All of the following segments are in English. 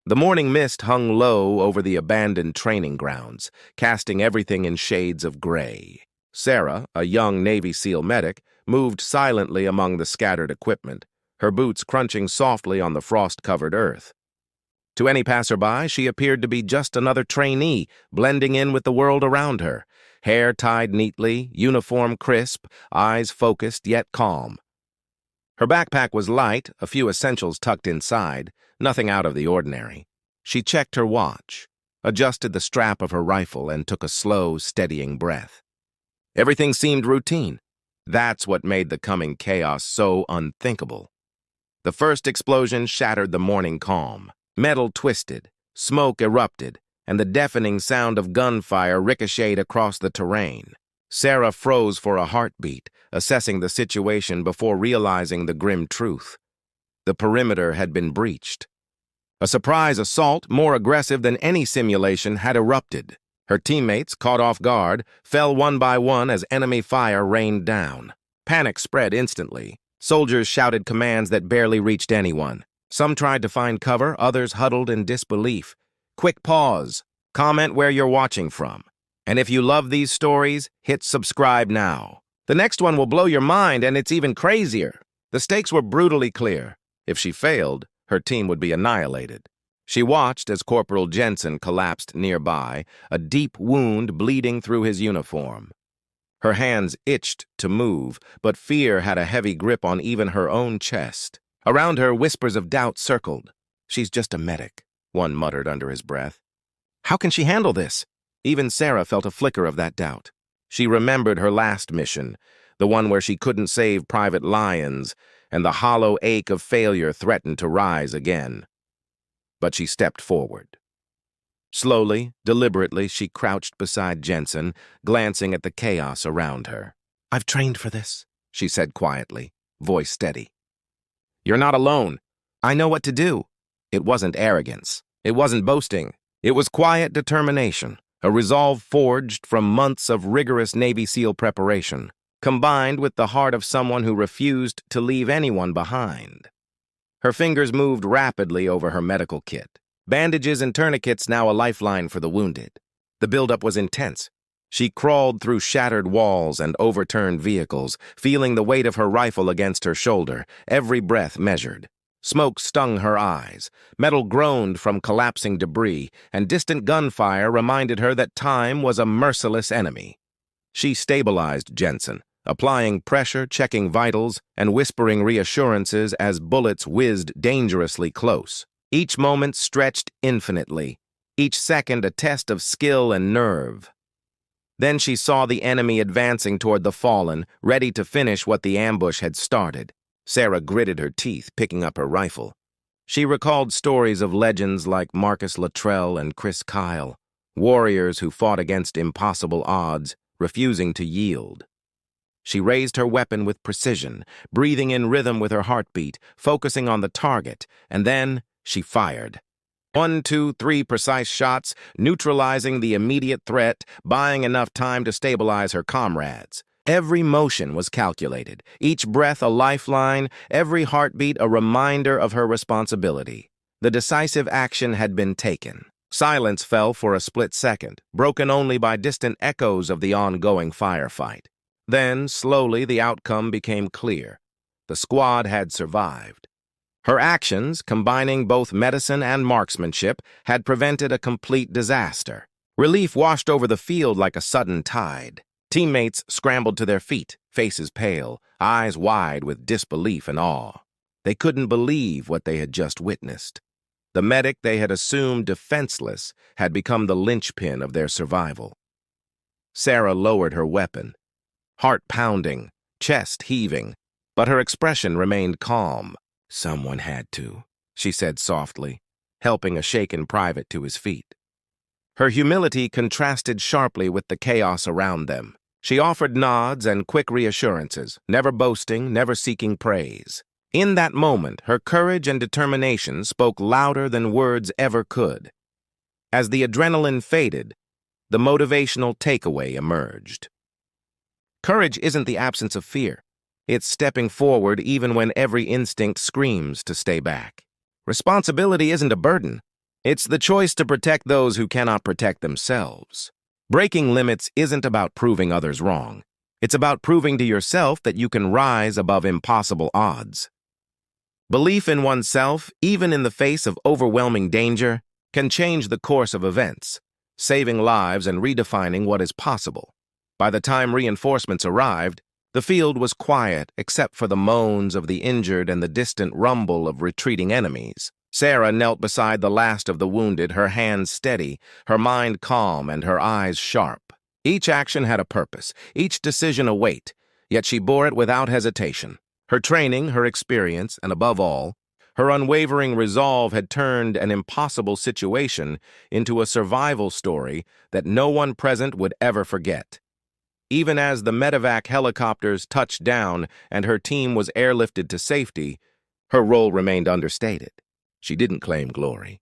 The morning mist hung low over the abandoned training grounds, casting everything in shades of gray. Sarah, a young Navy SEAL medic, moved silently among the scattered equipment, her boots crunching softly on the frost-covered earth. To any passerby, she appeared to be just another trainee, blending in with the world around her, hair tied neatly, uniform crisp, eyes focused yet calm. Her backpack was light, a few essentials tucked inside, nothing out of the ordinary. She checked her watch, adjusted the strap of her rifle, and took a slow, steadying breath. Everything seemed routine. That's what made the coming chaos so unthinkable. The first explosion shattered the morning calm. Metal twisted, smoke erupted, and the deafening sound of gunfire ricocheted across the terrain. Sarah froze for a heartbeat, assessing the situation before realizing the grim truth. The perimeter had been breached. A surprise assault, more aggressive than any simulation, had erupted. Her teammates, caught off guard, fell one by one as enemy fire rained down. Panic spread instantly. Soldiers shouted commands that barely reached anyone. Some tried to find cover, others huddled in disbelief. Quick pause. Comment where you're watching from. And if you love these stories, hit subscribe now. The next one will blow your mind, and it's even crazier. The stakes were brutally clear. If she failed, her team would be annihilated. She watched as Corporal Jensen collapsed nearby, a deep wound bleeding through his uniform. Her hands itched to move, but fear had a heavy grip on even her own chest. Around her, whispers of doubt circled. "She's just a medic," one muttered under his breath. "How can she handle this?" Even Sarah felt a flicker of that doubt. She remembered her last mission, the one where she couldn't save Private Lyons, and the hollow ache of failure threatened to rise again. But she stepped forward. Slowly, deliberately, she crouched beside Jensen, glancing at the chaos around her. "I've trained for this," she said quietly, voice steady. "You're not alone. I know what to do." It wasn't arrogance. It wasn't boasting. It was quiet determination, a resolve forged from months of rigorous Navy SEAL preparation, combined with the heart of someone who refused to leave anyone behind. Her fingers moved rapidly over her medical kit, bandages and tourniquets now a lifeline for the wounded. The buildup was intense. She crawled through shattered walls and overturned vehicles, feeling the weight of her rifle against her shoulder, every breath measured. Smoke stung her eyes, metal groaned from collapsing debris, and distant gunfire reminded her that time was a merciless enemy. She stabilized Jensen, applying pressure, checking vitals, and whispering reassurances as bullets whizzed dangerously close. Each moment stretched infinitely, each second a test of skill and nerve. Then she saw the enemy advancing toward the fallen, ready to finish what the ambush had started. Sarah gritted her teeth, picking up her rifle. She recalled stories of legends like Marcus Luttrell and Chris Kyle, warriors who fought against impossible odds, refusing to yield. She raised her weapon with precision, breathing in rhythm with her heartbeat, focusing on the target, and then she fired. 1, 2, 3 precise shots, neutralizing the immediate threat, buying enough time to stabilize her comrades. Every motion was calculated, each breath a lifeline, every heartbeat a reminder of her responsibility. The decisive action had been taken. Silence fell for a split second, broken only by distant echoes of the ongoing firefight. Then, slowly, the outcome became clear. The squad had survived. Her actions, combining both medicine and marksmanship, had prevented a complete disaster. Relief washed over the field like a sudden tide. Teammates scrambled to their feet, faces pale, eyes wide with disbelief and awe. They couldn't believe what they had just witnessed. The medic they had assumed defenseless had become the linchpin of their survival. Sarah lowered her weapon, heart pounding, chest heaving, but her expression remained calm. "Someone had to," she said softly, helping a shaken private to his feet. Her humility contrasted sharply with the chaos around them. She offered nods and quick reassurances, never boasting, never seeking praise. In that moment, her courage and determination spoke louder than words ever could. As the adrenaline faded, the motivational takeaway emerged. Courage isn't the absence of fear. It's stepping forward even when every instinct screams to stay back. Responsibility isn't a burden. It's the choice to protect those who cannot protect themselves. Breaking limits isn't about proving others wrong. It's about proving to yourself that you can rise above impossible odds. Belief in oneself, even in the face of overwhelming danger, can change the course of events, saving lives and redefining what is possible. By the time reinforcements arrived, the field was quiet except for the moans of the injured and the distant rumble of retreating enemies. Sarah knelt beside the last of the wounded, her hands steady, her mind calm, and her eyes sharp. Each action had a purpose, each decision a weight, yet she bore it without hesitation. Her training, her experience, and above all, her unwavering resolve had turned an impossible situation into a survival story that no one present would ever forget. Even as the medevac helicopters touched down and her team was airlifted to safety, her role remained understated. She didn't claim glory.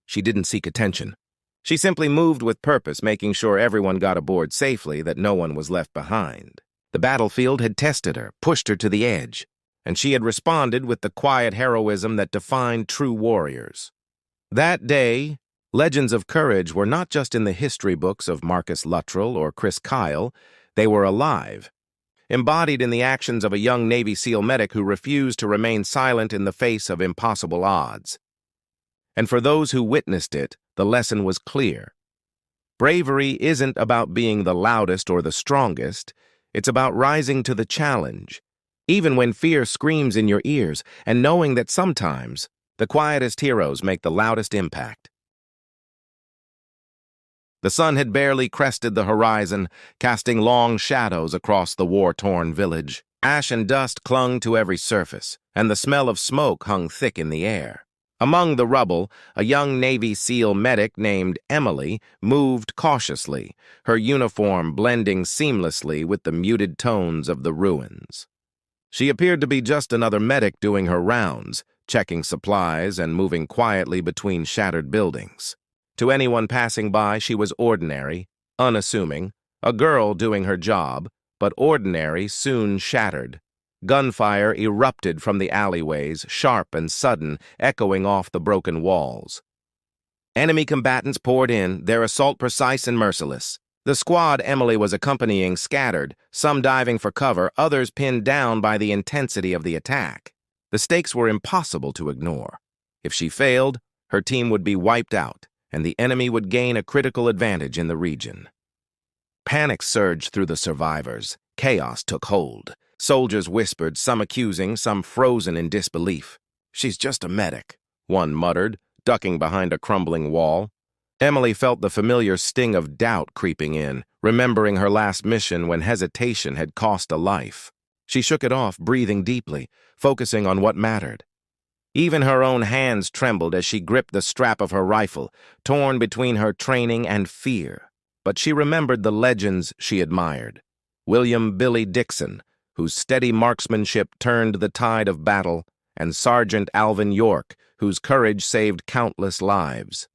She didn't seek attention. She simply moved with purpose, making sure everyone got aboard safely, that no one was left behind. The battlefield had tested her, pushed her to the edge, and she had responded with the quiet heroism that defined true warriors. That day, legends of courage were not just in the history books of Marcus Luttrell or Chris Kyle, they were alive, embodied in the actions of a young Navy SEAL medic who refused to remain silent in the face of impossible odds. And for those who witnessed it, the lesson was clear. Bravery isn't about being the loudest or the strongest, it's about rising to the challenge, even when fear screams in your ears, and knowing that sometimes the quietest heroes make the loudest impact. The sun had barely crested the horizon, casting long shadows across the war-torn village. Ash and dust clung to every surface, and the smell of smoke hung thick in the air. Among the rubble, a young Navy SEAL medic named Emily moved cautiously, her uniform blending seamlessly with the muted tones of the ruins. She appeared to be just another medic doing her rounds, checking supplies and moving quietly between shattered buildings. To anyone passing by, she was ordinary, unassuming, a girl doing her job, but ordinary soon shattered. Gunfire erupted from the alleyways, sharp and sudden, echoing off the broken walls. Enemy combatants poured in, their assault precise and merciless. The squad Emily was accompanying scattered, some diving for cover, others pinned down by the intensity of the attack. The stakes were impossible to ignore. If she failed, her team would be wiped out, and the enemy would gain a critical advantage in the region. Panic surged through the survivors. Chaos took hold. Soldiers whispered, some accusing, some frozen in disbelief. "She's just a medic," one muttered, ducking behind a crumbling wall. Emily felt the familiar sting of doubt creeping in, remembering her last mission when hesitation had cost a life. She shook it off, breathing deeply, focusing on what mattered. Even her own hands trembled as she gripped the strap of her rifle, torn between her training and fear. But she remembered the legends she admired. William "Billy" Dixon, whose steady marksmanship turned the tide of battle, and Sergeant Alvin York, whose courage saved countless lives.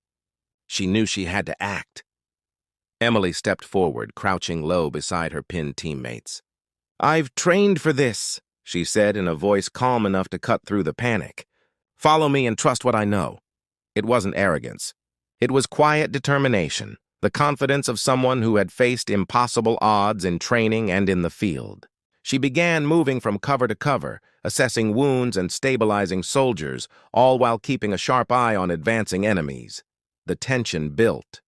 She knew she had to act. Emily stepped forward, crouching low beside her pinned teammates. "I've trained for this," she said in a voice calm enough to cut through the panic. "Follow me and trust what I know." It wasn't arrogance. It was quiet determination, the confidence of someone who had faced impossible odds in training and in the field. She began moving from cover to cover, assessing wounds and stabilizing soldiers, all while keeping a sharp eye on advancing enemies. The tension built.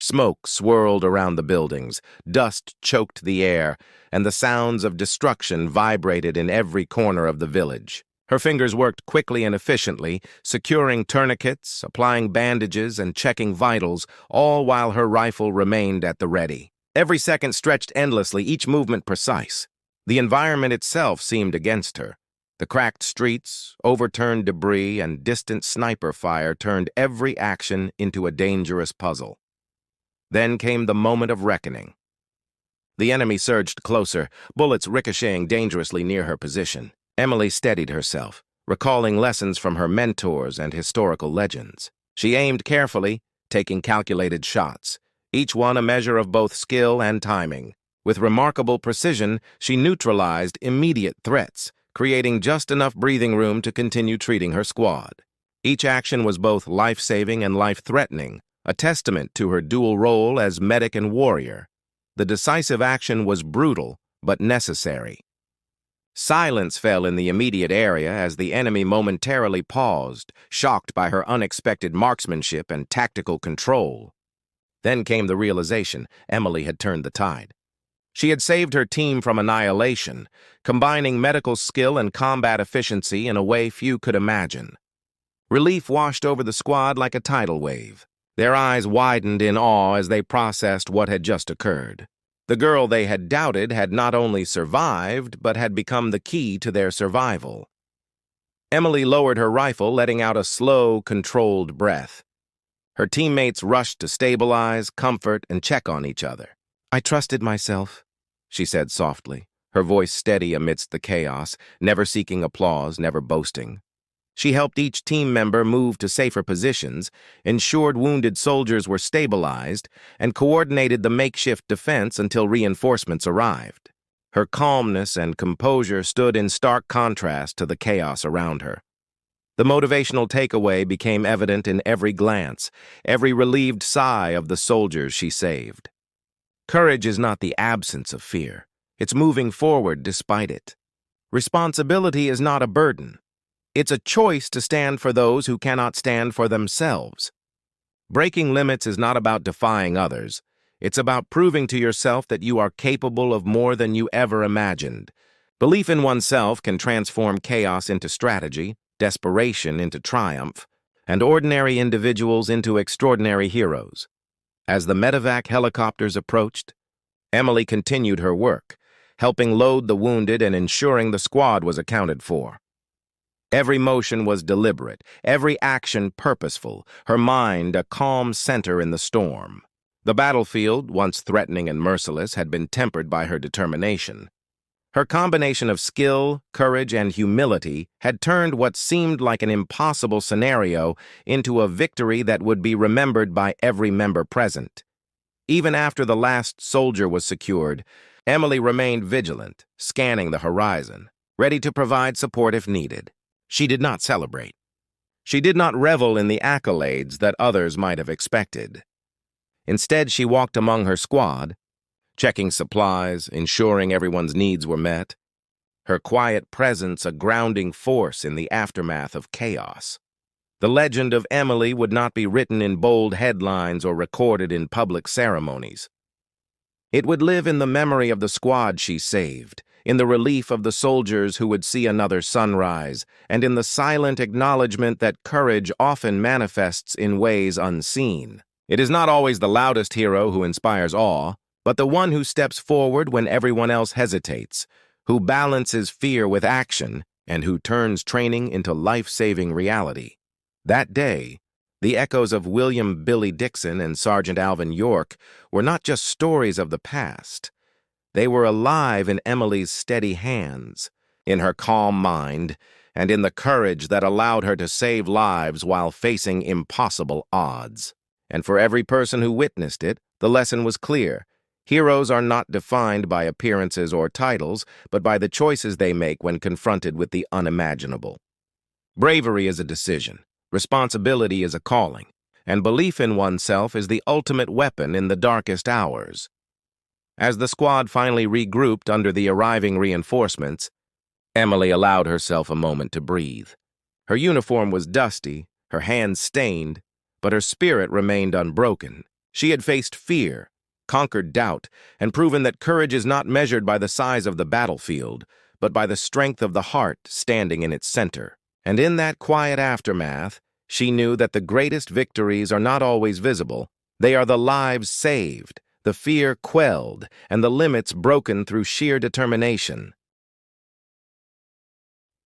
Smoke swirled around the buildings, dust choked the air, and the sounds of destruction vibrated in every corner of the village. Her fingers worked quickly and efficiently, securing tourniquets, applying bandages, and checking vitals, all while her rifle remained at the ready. Every second stretched endlessly, each movement precise. The environment itself seemed against her. The cracked streets, overturned debris, and distant sniper fire turned every action into a dangerous puzzle. Then came the moment of reckoning. The enemy surged closer, bullets ricocheting dangerously near her position. Emily steadied herself, recalling lessons from her mentors and historical legends. She aimed carefully, taking calculated shots, each one a measure of both skill and timing. With remarkable precision, she neutralized immediate threats, creating just enough breathing room to continue treating her squad. Each action was both life-saving and life-threatening, a testament to her dual role as medic and warrior. The decisive action was brutal, but necessary. Silence fell in the immediate area as the enemy momentarily paused, shocked by her unexpected marksmanship and tactical control. Then came the realization Emily had turned the tide. She had saved her team from annihilation, combining medical skill and combat efficiency in a way few could imagine. Relief washed over the squad like a tidal wave. Their eyes widened in awe as they processed what had just occurred. The girl they had doubted had not only survived, but had become the key to their survival. Emily lowered her rifle, letting out a slow, controlled breath. Her teammates rushed to stabilize, comfort, and check on each other. "I trusted myself," she said softly, her voice steady amidst the chaos, never seeking applause, never boasting. She helped each team member move to safer positions, ensured wounded soldiers were stabilized, and coordinated the makeshift defense until reinforcements arrived. Her calmness and composure stood in stark contrast to the chaos around her. The motivational takeaway became evident in every glance, every relieved sigh of the soldiers she saved. Courage is not the absence of fear. It's moving forward despite it. Responsibility is not a burden. It's a choice to stand for those who cannot stand for themselves. Breaking limits is not about defying others. It's about proving to yourself that you are capable of more than you ever imagined. Belief in oneself can transform chaos into strategy, desperation into triumph, and ordinary individuals into extraordinary heroes. As the medevac helicopters approached, Emily continued her work, helping load the wounded and ensuring the squad was accounted for. Every motion was deliberate, every action purposeful, her mind a calm center in the storm. The battlefield, once threatening and merciless, had been tempered by her determination. Her combination of skill, courage, and humility had turned what seemed like an impossible scenario into a victory that would be remembered by every member present. Even after the last soldier was secured, Emily remained vigilant, scanning the horizon, ready to provide support if needed. She did not celebrate. She did not revel in the accolades that others might have expected. Instead, she walked among her squad, checking supplies, ensuring everyone's needs were met. Her quiet presence a grounding force in the aftermath of chaos. The legend of Emily would not be written in bold headlines or recorded in public ceremonies. It would live in the memory of the squad she saved, in the relief of the soldiers who would see another sunrise, and in the silent acknowledgement that courage often manifests in ways unseen. It is not always the loudest hero who inspires awe, but the one who steps forward when everyone else hesitates, who balances fear with action, and who turns training into life-saving reality. That day, the echoes of William "Billy" Dixon and Sergeant Alvin York were not just stories of the past. They were alive in Emily's steady hands, in her calm mind, and in the courage that allowed her to save lives while facing impossible odds. And for every person who witnessed it, the lesson was clear. Heroes are not defined by appearances or titles, but by the choices they make when confronted with the unimaginable. Bravery is a decision, responsibility is a calling, and belief in oneself is the ultimate weapon in the darkest hours. As the squad finally regrouped under the arriving reinforcements, Emily allowed herself a moment to breathe. Her uniform was dusty, her hands stained, but her spirit remained unbroken. She had faced fear, conquered doubt, and proven that courage is not measured by the size of the battlefield, but by the strength of the heart standing in its center. And in that quiet aftermath, she knew that the greatest victories are not always visible. They are the lives saved, the fear quelled, and the limits broken through sheer determination.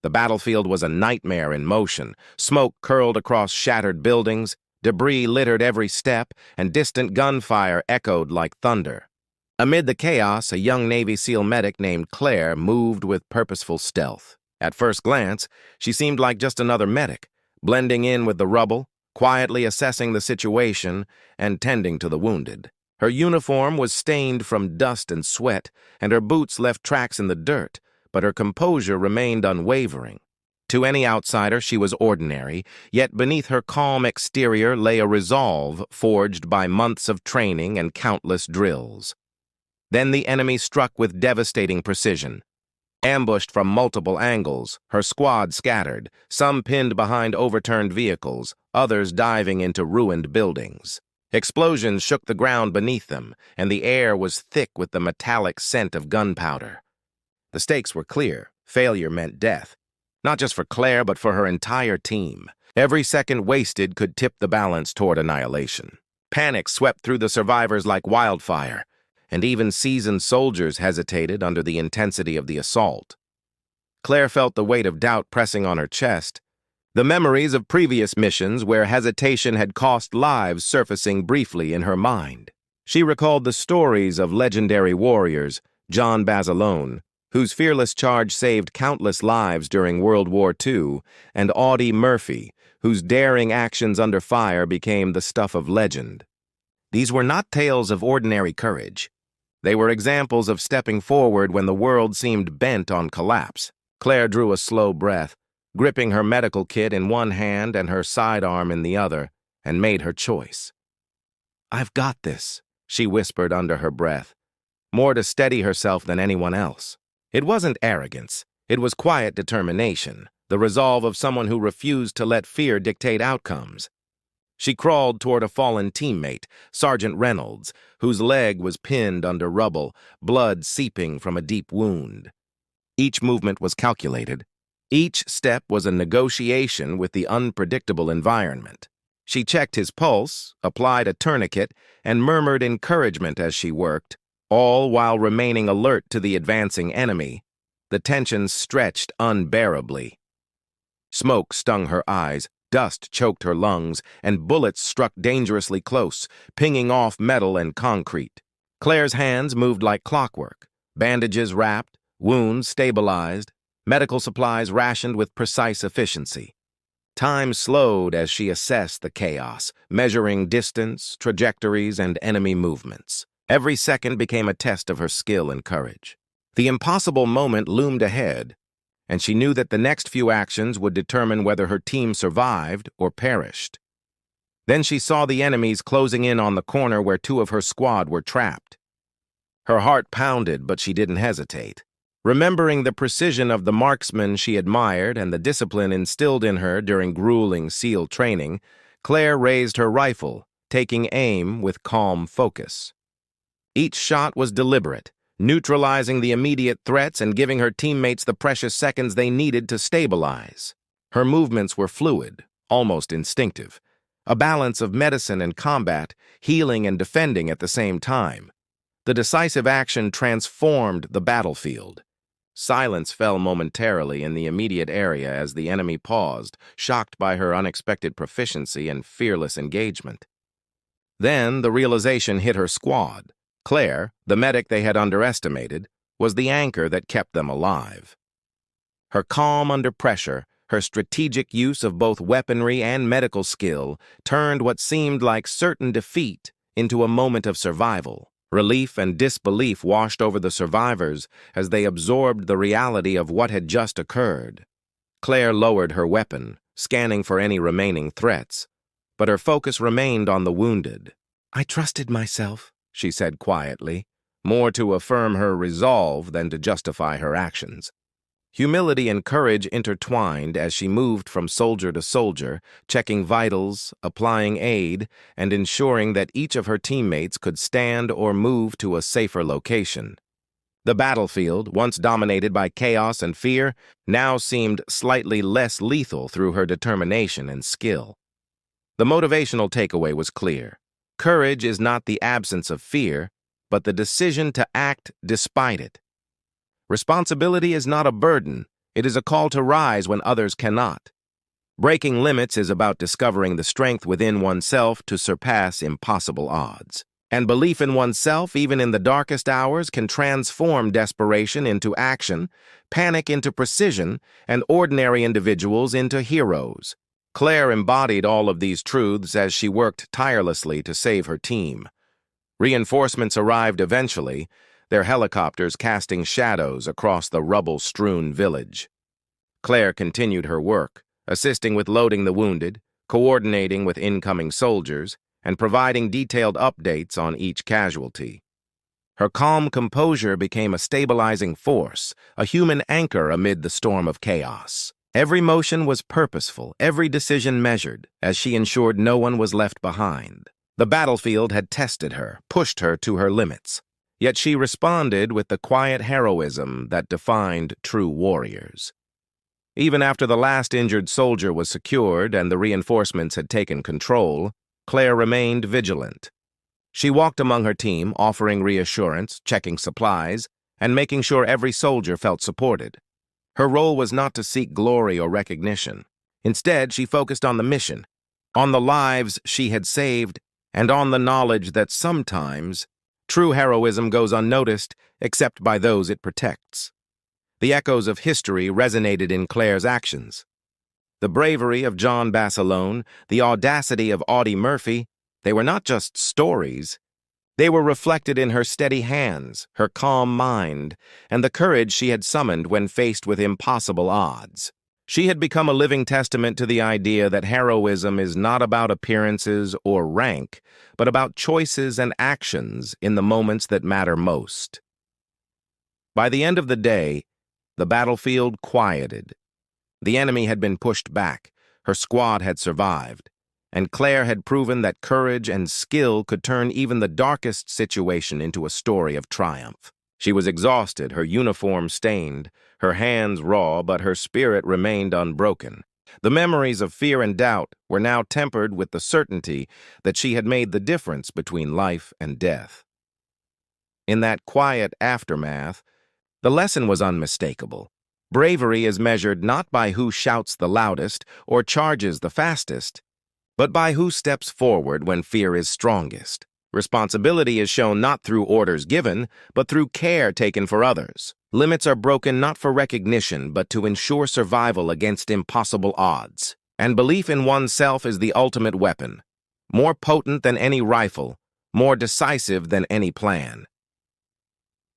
The battlefield was a nightmare in motion. Smoke curled across shattered buildings, debris littered every step, and distant gunfire echoed like thunder. Amid the chaos, a young Navy SEAL medic named Claire moved with purposeful stealth. At first glance, she seemed like just another medic, blending in with the rubble, quietly assessing the situation and tending to the wounded. Her uniform was stained from dust and sweat, and her boots left tracks in the dirt, but her composure remained unwavering. To any outsider, she was ordinary, yet beneath her calm exterior lay a resolve forged by months of training and countless drills. Then the enemy struck with devastating precision. Ambushed from multiple angles, her squad scattered, some pinned behind overturned vehicles, others diving into ruined buildings. Explosions shook the ground beneath them, and the air was thick with the metallic scent of gunpowder. The stakes were clear. Failure meant death. Not just for Claire, but for her entire team. Every second wasted could tip the balance toward annihilation. Panic swept through the survivors like wildfire, and even seasoned soldiers hesitated under the intensity of the assault. Claire felt the weight of doubt pressing on her chest, the memories of previous missions where hesitation had cost lives surfacing briefly in her mind. She recalled the stories of legendary warriors, John Basilone, whose fearless charge saved countless lives during World War II, and Audie Murphy, whose daring actions under fire became the stuff of legend. These were not tales of ordinary courage. They were examples of stepping forward when the world seemed bent on collapse. Claire drew a slow breath, gripping her medical kit in one hand and her sidearm in the other, and made her choice. "I've got this," she whispered under her breath, more to steady herself than anyone else. It wasn't arrogance. It was quiet determination, the resolve of someone who refused to let fear dictate outcomes. She crawled toward a fallen teammate, Sergeant Reynolds, whose leg was pinned under rubble, blood seeping from a deep wound. Each movement was calculated. Each step was a negotiation with the unpredictable environment. She checked his pulse, applied a tourniquet, and murmured encouragement as she worked, all while remaining alert to the advancing enemy. The tension stretched unbearably. Smoke stung her eyes, dust choked her lungs, and bullets struck dangerously close, pinging off metal and concrete. Claire's hands moved like clockwork, bandages wrapped, wounds stabilized, medical supplies rationed with precise efficiency. Time slowed as she assessed the chaos, measuring distance, trajectories, and enemy movements. Every second became a test of her skill and courage. The impossible moment loomed ahead, and she knew that the next few actions would determine whether her team survived or perished. Then she saw the enemies closing in on the corner where two of her squad were trapped. Her heart pounded, but she didn't hesitate. Remembering the precision of the marksman she admired and the discipline instilled in her during grueling SEAL training, Claire raised her rifle, taking aim with calm focus. Each shot was deliberate, neutralizing the immediate threats and giving her teammates the precious seconds they needed to stabilize. Her movements were fluid, almost instinctive, a balance of medicine and combat, healing and defending at the same time. The decisive action transformed the battlefield. Silence fell momentarily in the immediate area as the enemy paused, shocked by her unexpected proficiency and fearless engagement. Then the realization hit her squad. Claire, the medic they had underestimated, was the anchor that kept them alive. Her calm under pressure, her strategic use of both weaponry and medical skill, turned what seemed like certain defeat into a moment of survival. Relief and disbelief washed over the survivors as they absorbed the reality of what had just occurred. Claire lowered her weapon, scanning for any remaining threats, but her focus remained on the wounded. "I trusted myself," she said quietly, more to affirm her resolve than to justify her actions. Humility and courage intertwined as she moved from soldier to soldier, checking vitals, applying aid, and ensuring that each of her teammates could stand or move to a safer location. The battlefield, once dominated by chaos and fear, now seemed slightly less lethal through her determination and skill. The motivational takeaway was clear. Courage is not the absence of fear, but the decision to act despite it. Responsibility is not a burden, it is a call to rise when others cannot. Breaking limits is about discovering the strength within oneself to surpass impossible odds. And belief in oneself, even in the darkest hours, can transform desperation into action, panic into precision, and ordinary individuals into heroes. Claire embodied all of these truths as she worked tirelessly to save her team. Reinforcements arrived eventually, their helicopters casting shadows across the rubble-strewn village. Claire continued her work, assisting with loading the wounded, coordinating with incoming soldiers, and providing detailed updates on each casualty. Her calm composure became a stabilizing force, a human anchor amid the storm of chaos. Every motion was purposeful, every decision measured, as she ensured no one was left behind. The battlefield had tested her, pushed her to her limits. Yet she responded with the quiet heroism that defined true warriors. Even after the last injured soldier was secured and the reinforcements had taken control, Claire remained vigilant. She walked among her team, offering reassurance, checking supplies, and making sure every soldier felt supported. Her role was not to seek glory or recognition. Instead, she focused on the mission, on the lives she had saved, and on the knowledge that sometimes true heroism goes unnoticed except by those it protects. The echoes of history resonated in Claire's actions. The bravery of John Basilone, the audacity of Audie Murphy, they were not just stories. They were reflected in her steady hands, her calm mind, and the courage she had summoned when faced with impossible odds. She had become a living testament to the idea that heroism is not about appearances or rank, but about choices and actions in the moments that matter most. By the end of the day, the battlefield quieted. The enemy had been pushed back, her squad had survived, and Claire had proven that courage and skill could turn even the darkest situation into a story of triumph. She was exhausted, her uniform stained, her hands raw, but her spirit remained unbroken. The memories of fear and doubt were now tempered with the certainty that she had made the difference between life and death. In that quiet aftermath, the lesson was unmistakable. Bravery is measured not by who shouts the loudest or charges the fastest, but by who steps forward when fear is strongest. Responsibility is shown not through orders given, but through care taken for others. Limits are broken not for recognition, but to ensure survival against impossible odds. And belief in oneself is the ultimate weapon, more potent than any rifle, more decisive than any plan.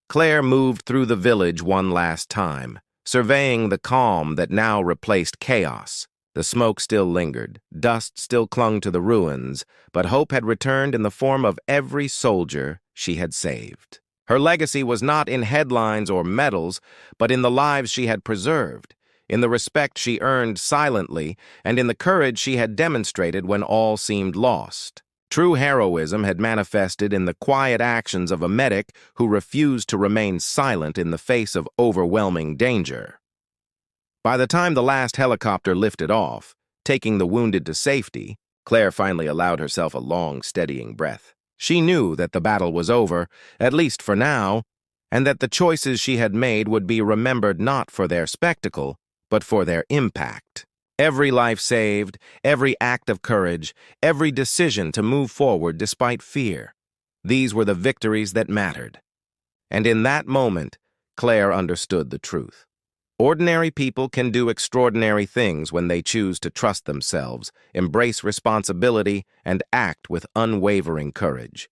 Claire moved through the village one last time, surveying the calm that now replaced chaos. The smoke still lingered, dust still clung to the ruins, but hope had returned in the form of every soldier she had saved. Her legacy was not in headlines or medals, but in the lives she had preserved, in the respect she earned silently, and in the courage she had demonstrated when all seemed lost. True heroism had manifested in the quiet actions of a medic who refused to remain silent in the face of overwhelming danger. By the time the last helicopter lifted off, taking the wounded to safety, Claire finally allowed herself a long, steadying breath. She knew that the battle was over, at least for now, and that the choices she had made would be remembered not for their spectacle, but for their impact. Every life saved, every act of courage, every decision to move forward despite fear. These were the victories that mattered. And in that moment, Claire understood the truth. Ordinary people can do extraordinary things when they choose to trust themselves, embrace responsibility, and act with unwavering courage.